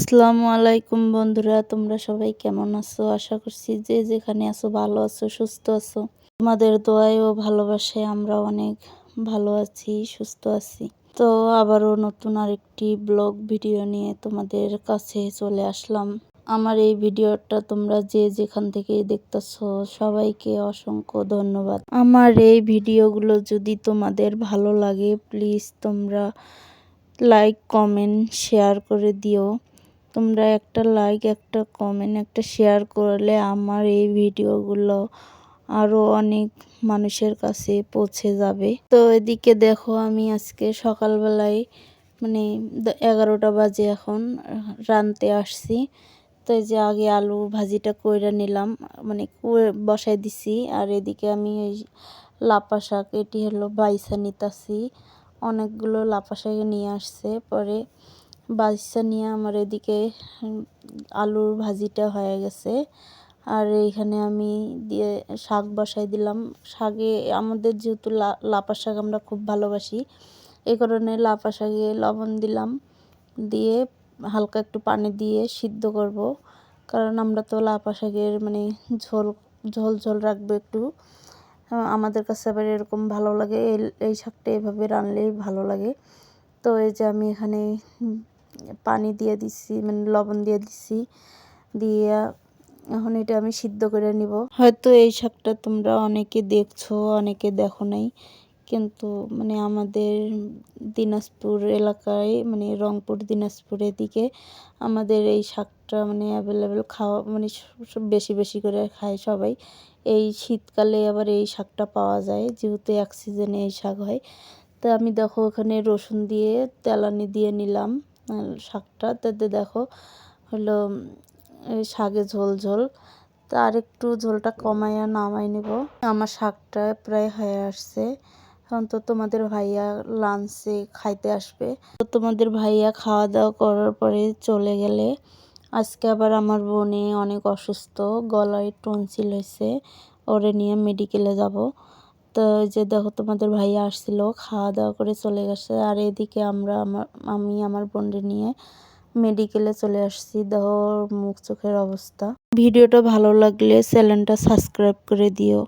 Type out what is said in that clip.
আসসালামু আলাইকুম বন্ধুরা, তোমরা সবাই কেমন আছো? আশা করছি যে যেখানে আছো ভালো আছো, সুস্থ আছো। তোমাদের দোয়ায় ও ভালোবাসায় আমরা অনেক ভালো আছি, সুস্থ আছি। তো আবারও নতুন আরেকটি ব্লগ ভিডিও নিয়ে তোমাদের কাছে চলে আসলাম। আমার এই ভিডিওটা তোমরা যে যেখান থেকে দেখতেছো সবাইকে অসংখ্য ধন্যবাদ। আমার এই ভিডিওগুলো যদি তোমাদের ভালো লাগে প্লিজ তোমরা লাইক, কমেন্ট, শেয়ার করে দিও। তোমরা একটা লাইক, একটা কমেন্ট, একটা শেয়ার করলে আমার এই ভিডিওগুলো আরও অনেক মানুষের কাছে পৌঁছে যাবে। তো এদিকে দেখো আমি আজকে সকালবেলায় 11টা বাজে এখন রাঁধতে আসছি। তো এই যে আগে আলু ভাজিটা কইরা নিলাম, বসাই দিছি। আর এদিকে আমি এই লাপা শাক, এটি হলো বাইসা নিতাছি। অনেকগুলো লাপা শাক নিয়ে আসছে, পরে বাইসা নিয়ে আমার এদিকে আলুর ভাজিটা হয়ে গেছে। আর এইখানে আমি দিয়ে শাক বসাই দিলাম। শাকে আমাদের যেহেতু লাপা শাক আমরা খুব ভালোবাসি, এই কারণে লাপা শাকে লবণ দিলাম, দিয়ে হালকা একটু পানি দিয়ে সিদ্ধ করব। কারণ আমরা তো লাপা শাকের ঝোল ঝোল ঝোল রাখবো একটু। আমাদের কাছে আবার এরকম ভালো লাগে, এই শাকটা এভাবে রান্নলেই ভালো লাগে। তো এই যে আমি এখানে পানি দিয়ে দিচ্ছি, লবণ দিয়ে দিচ্ছি, দিয়ে এখন এটা আমি সিদ্ধ করে নিব। হয়তো এই শাকটা তোমরা অনেকে দেখছো, অনেকে দেখো নাই, কিন্তু আমাদের দিনাজপুর এলাকায়, রংপুর দিনাজপুরের দিকে আমাদের এই শাকটা অ্যাভেলেবেল খাওয়া, বেশি বেশি করে খায় সবাই। এই শীতকালে আবার এই শাকটা পাওয়া যায়, যেহেতু এক সিজনে এই শাক হয়। তো আমি দেখো ওখানে রসুন দিয়ে তেলানি দিয়ে নিলাম শাকটা। তাতে দেখো হলো শাকে ঝোল ঝোল। তো আর একটু ঝোলটা কমাইয়া নামাই নেব। আমার শাকটা প্রায় হয়ে আসছে। এখন তো তোমাদের ভাইয়া লাঞ্চে খাইতে আসবে। তো তোমাদের ভাইয়া খাওয়া দাওয়া করার পরে চলে গেলে, আজকে আবার আমার বোনে অনেক অসুস্থ, গলায় টনসিল হয়েছে, ওরে নিয়ে মেডিকেলে যাব। তো যে দেখো তোমাদের ভাইয়া আসছিল, খাওয়া দাওয়া করে চলে গেছে। আর এদিকে আমি আমার বোনকে নিয়ে মেডিকেলে চলে আসছি। দেখো মুখ চোখের অবস্থা। ভিডিওটা ভালো লাগলে চ্যানেলটা সাবস্ক্রাইব করে দিও।